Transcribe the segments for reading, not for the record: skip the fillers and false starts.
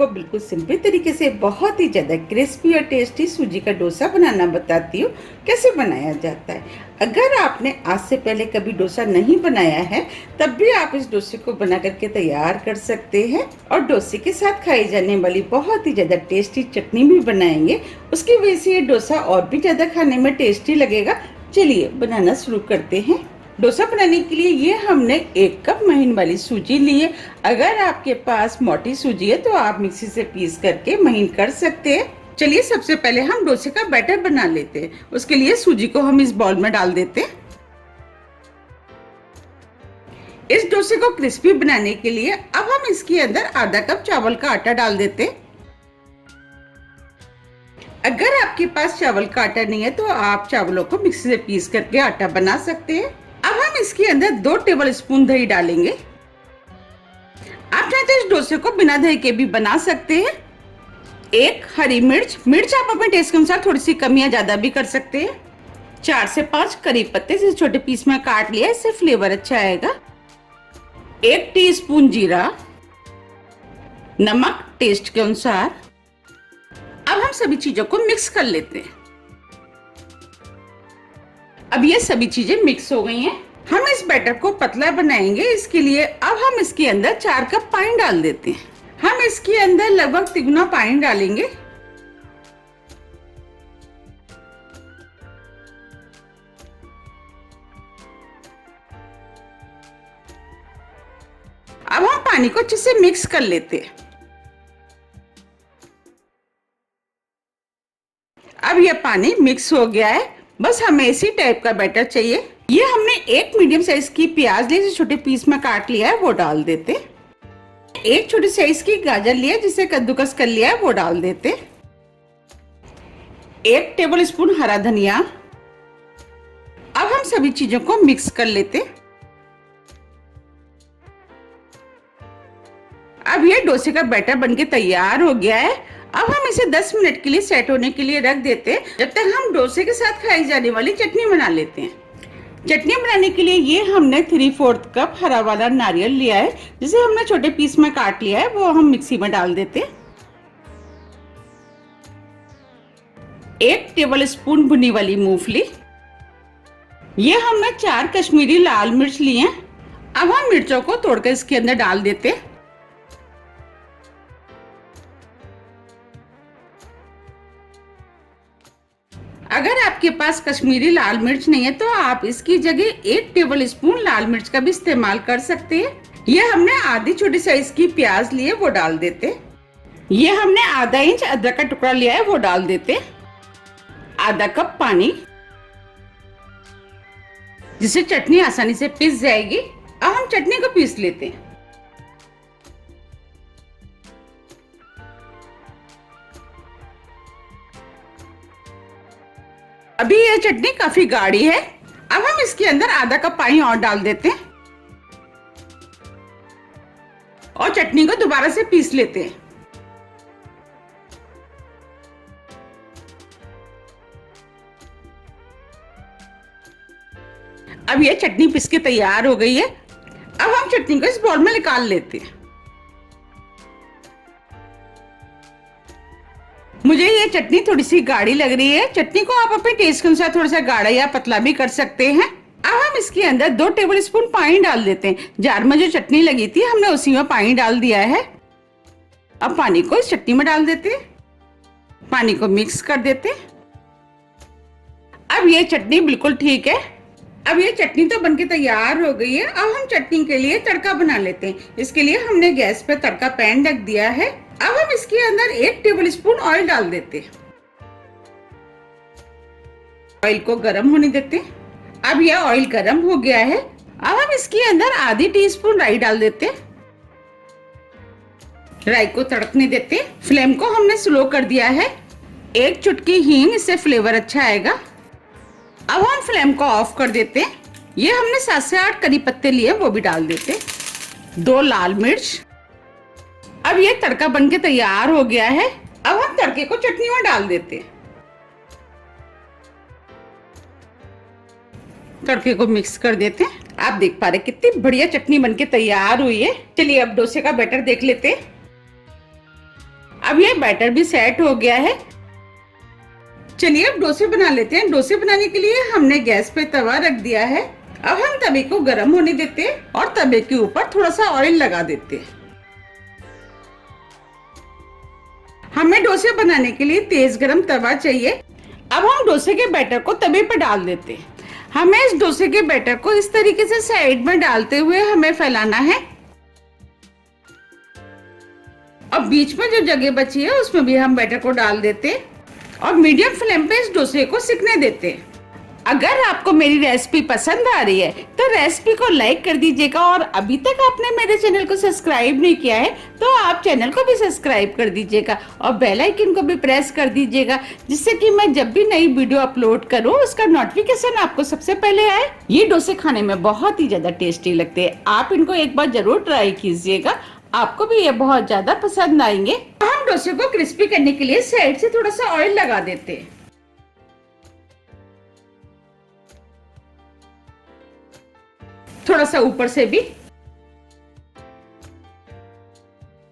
आपको बिल्कुल सिंपल तरीके से बहुत ही ज़्यादा क्रिस्पी और टेस्टी सूजी का डोसा बनाना बताती हूँ कैसे बनाया जाता है। अगर आपने आज से पहले कभी डोसा नहीं बनाया है तब भी आप इस डोसे को बना करके तैयार कर सकते हैं और डोसे के साथ खाई जाने वाली बहुत ही ज़्यादा टेस्टी चटनी भी बनाएंगे। उसकी वजह से ये डोसा और भी ज़्यादा खाने में टेस्टी लगेगा। चलिए बनाना शुरू करते हैं। डोसा बनाने के लिए ये हमने 1 कप महीन वाली सूजी ली है। अगर आपके पास मोटी सूजी है तो आप मिक्सी से पीस करके महीन कर सकते हैं। चलिए सबसे पहले हम डोसे का बैटर बना लेते हैं। उसके लिए सूजी को हम इस बाउल में डाल देते हैं। इस डोसे को क्रिस्पी बनाने के लिए अब हम इसके अंदर आधा कप चावल का आटा डाल देते हैं। अगर आपके पास चावल का आटा नहीं है तो आप चावलों को मिक्सी से पीस करके आटा बना सकते हैं। अब हम इसके अंदर 2 टेबल स्पून दही डालेंगे। आप चाहे तो इस डोसे को बिना दही के भी बना सकते हैं। 1 हरी मिर्च आप अपने टेस्ट के अनुसार थोड़ी सी कम या ज्यादा भी कर सकते हैं। 4 से 5 करी पत्ते जिसे छोटे पीस में काट लिया, इससे फ्लेवर अच्छा आएगा। 1 टीस्पून जीरा, नमक टेस्ट के अनुसार। अब हम सभी चीजों को मिक्स कर लेते हैं। अब ये सभी चीजें मिक्स हो गई हैं। हम इस बैटर को पतला बनाएंगे। इसके लिए अब हम इसके अंदर 4 कप पानी डाल देते हैं। हम इसके अंदर लगभग 3 गुना पानी डालेंगे। अब हम पानी को अच्छे से मिक्स कर लेते हैं। अब यह पानी मिक्स हो गया है। बस हमें इसी टाइप का बैटर चाहिए। ये हमने 1 मीडियम साइज की प्याज ली, जिसे छोटे पीस में काट लिया है, वो डाल देते। 1 छोटी साइज की गाजर लिया, जिसे कद्दूकस कर लिया है, वो डाल देते। 1 टेबल स्पून हरा धनिया। अब हम सभी चीजों को मिक्स कर लेते। अब ये डोसे का बैटर बनके तैयार हो गया है। अब हम इसे 10 मिनट के लिए सेट होने के लिए रख देते हैं, जब तक हम डोसे के साथ खाई जाने वाली चटनी बना लेते हैं। चटनी बनाने के लिए ये हमने 3/4 कप हरा वाला नारियल लिया है, जिसे हमने छोटे पीस में काट लिया है, वो हम मिक्सी में डाल देते हैं। 1 टेबल स्पून भुनी वाली मूंगफली। ये हमने 4 कश्मीरी लाल मिर्च लिए हैं। अब हम मिर्चों को तोड़कर इसके अंदर डाल देते हैं। अगर आपके पास कश्मीरी लाल मिर्च नहीं है तो आप इसकी जगह 1 टेबल स्पून लाल मिर्च का भी इस्तेमाल कर सकते हैं। ये हमने आधी छोटी साइज की प्याज ली है, वो डाल देते। ये हमने आधा इंच अदरक का टुकड़ा लिया है, वो डाल देते। आधा कप पानी, जिससे चटनी आसानी से पिस जाएगी। अब हम चटनी को पीस लेते हैं। अभी यह चटनी काफी गाढ़ी है। अब हम इसके अंदर आधा कप पानी और डाल देते हैं और चटनी को दोबारा से पीस लेते हैं। अब यह चटनी पिस के तैयार हो गई है। अब हम चटनी को इस बाउल में निकाल लेते हैं। मुझे ये चटनी थोड़ी सी गाढ़ी लग रही है। चटनी को आप अपने टेस्ट के अनुसार थोड़ा सा गाढ़ा या पतला भी कर सकते हैं। अब हम इसके अंदर 2 टेबल स्पून पानी डाल देते हैं। जार में जो चटनी लगी थी हमने उसी में पानी डाल दिया है। अब पानी को इस चटनी में डाल देते हैं। पानी को मिक्स कर देते। अब ये चटनी बिल्कुल ठीक है। अब ये चटनी तो बनके तैयार हो गई है। अब हम चटनी के लिए तड़का बना लेते हैं। इसके लिए हमने गैस पे तड़का पैन रख दिया है। अब हम इसके अंदर 1 टेबल स्पून ऑयल डाल देते। ऑयल को गर्म होने देते। अब यह ऑयल गर्म हो गया है। अब हम इसके अंदर आधी टीस्पून राई डाल देते। राई को तड़कने देते। फ्लेम को हमने स्लो कर दिया है। 1 चुटकी हींग, इससे फ्लेवर अच्छा आएगा। अब हम फ्लेम को ऑफ कर देते। ये हमने 7 से 8 करी पत्ते लिए, वो भी डाल देते। 2 लाल मिर्च। अब ये तड़का बनके तैयार हो गया है। अब हम तड़के को चटनी में डाल देते। तड़के को मिक्स कर देते हैं। आप देख पा रहे कितनी बढ़िया चटनी बनके तैयार हुई है। चलिए अब डोसे का बैटर देख लेते हैं। अब ये बैटर भी सेट हो गया है। चलिए अब डोसे बना लेते हैं। डोसे बनाने के लिए हमने गैस पे तवा रख दिया है। अब हम तवे को गर्म होने देते हैं और तवे के ऊपर थोड़ा सा ऑयल लगा देते हैं। हमें डोसे बनाने के लिए तेज गरम तवा चाहिए। अब हम डोसे के बैटर को तवे पर डाल देते हैं। हमें इस डोसे के बैटर को इस तरीके से साइड में डालते हुए हमें फैलाना है। अब बीच में जो जगह बची है उसमें भी हम बैटर को डाल देते हैं और मीडियम फ्लेम पे इस डोसे को सिकने देते हैं। अगर आपको मेरी रेसिपी पसंद आ रही है तो रेसिपी को लाइक कर दीजिएगा और अभी तक आपने मेरे चैनल को सब्सक्राइब नहीं किया है तो आप चैनल को भी सब्सक्राइब कर दीजिएगा और बेल आइकन को भी प्रेस कर दीजिएगा, जिससे कि मैं जब भी नई वीडियो अपलोड करूं उसका नोटिफिकेशन आपको सबसे पहले आए। ये डोसे खाने में बहुत ही ज्यादा टेस्टी लगते हैं। आप इनको एक बार जरूर ट्राई कीजिएगा, आपको भी ये बहुत ज्यादा पसंद आएंगे। हम डोसे को क्रिस्पी करने के लिए साइड से थोड़ा सा ऑयल लगा देते हैं। थोड़ा सा ऊपर से भी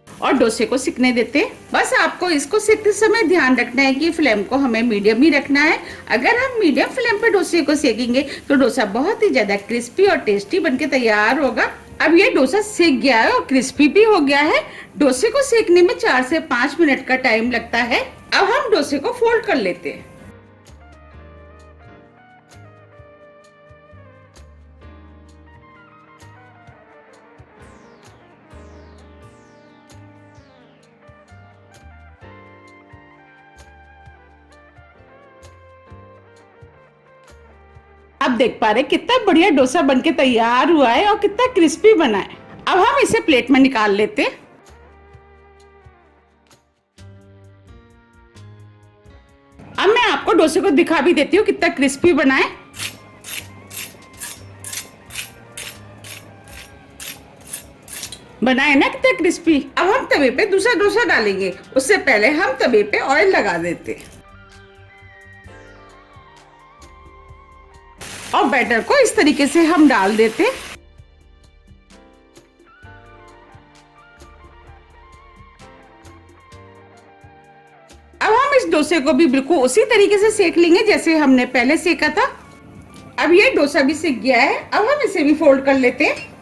और डोसे को सिकने देते हैं। बस आपको इसको सेकते समय ध्यान रखना है कि फ्लेम को हमें मीडियम ही रखना है। अगर हम मीडियम फ्लेम पे डोसे को सेकेंगे तो डोसा बहुत ही ज्यादा क्रिस्पी और टेस्टी बनके तैयार होगा। अब ये डोसा सेक गया है और क्रिस्पी भी हो गया है। डोसे को सेकने में 4 से 5 मिनट का टाइम लगता है। अब हम डोसे को फोल्ड कर लेते हैं। आप देख पा रहे कितना बढ़िया डोसा बनके तैयार हुआ है और कितना क्रिस्पी बना है। अब हम इसे प्लेट में निकाल लेते हैं। अब मैं आपको डोसे को दिखा भी देती हूँ कितना क्रिस्पी बना है। बना है ना कितना क्रिस्पी। अब हम तवे पे दूसरा डोसा डालेंगे, उससे पहले हम तवे पे ऑयल लगा देते हैं और बैटर को इस तरीके से हम डाल देते। अब हम इस डोसे को भी बिल्कुल उसी तरीके से सेक लेंगे जैसे हमने पहले सेका था। अब ये डोसा भी सिक गया है। अब हम इसे भी फोल्ड कर लेते हैं।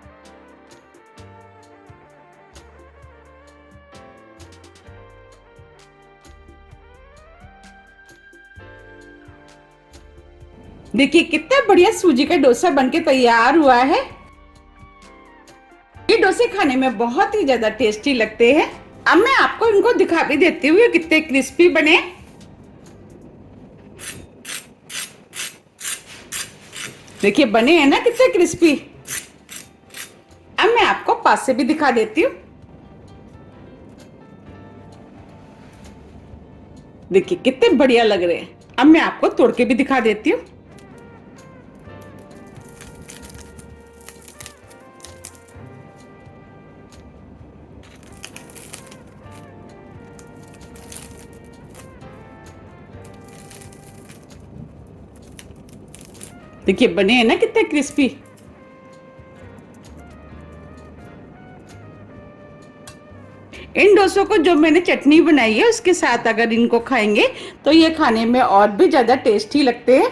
देखिए कितना बढ़िया सूजी का डोसा बनके तैयार हुआ है। ये डोसे खाने में बहुत ही ज्यादा टेस्टी लगते हैं। अब मैं आपको इनको दिखा भी देती हूँ कितने क्रिस्पी बने। देखिए बने हैं ना कितने क्रिस्पी। अब मैं आपको पास से भी दिखा देती हूँ। देखिए कितने बढ़िया लग रहे हैं। अब मैं आपको तोड़ के भी दिखा देती हूँ। देखिए बने हैं ना कितने क्रिस्पी। इन डोसों को जो मैंने चटनी बनाई है उसके साथ अगर इनको खाएंगे तो ये खाने में और भी ज्यादा टेस्टी लगते हैं।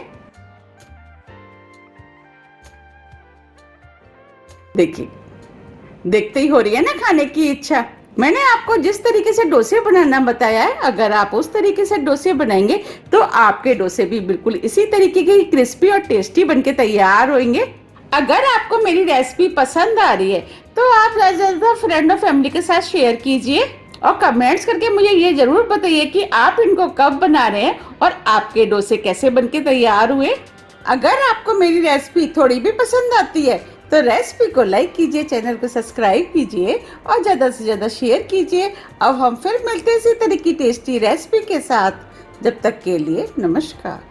देखिए देखते ही हो रही है ना खाने की इच्छा। मैंने आपको जिस तरीके से डोसे बनाना बताया है, अगर आप उस तरीके से डोसे बनाएंगे तो आपके डोसे भी बिल्कुल इसी तरीके के क्रिस्पी और टेस्टी बनके तैयार होंगे। अगर आपको मेरी रेसिपी पसंद आ रही है तो आप ज़्यादा फ्रेंड और फैमिली के साथ शेयर कीजिए और कमेंट्स करके मुझे ये जरूर बताइए कि आप इनको कब बना रहे हैं और आपके डोसे कैसे बनके तैयार हुए। अगर आपको मेरी रेसिपी थोड़ी भी पसंद आती है तो रेसिपी को लाइक कीजिए, चैनल को सब्सक्राइब कीजिए और ज़्यादा से ज़्यादा शेयर कीजिए। अब हम फिर मिलते हैं इसी तरह की टेस्टी रेसिपी के साथ। जब तक के लिए नमस्कार।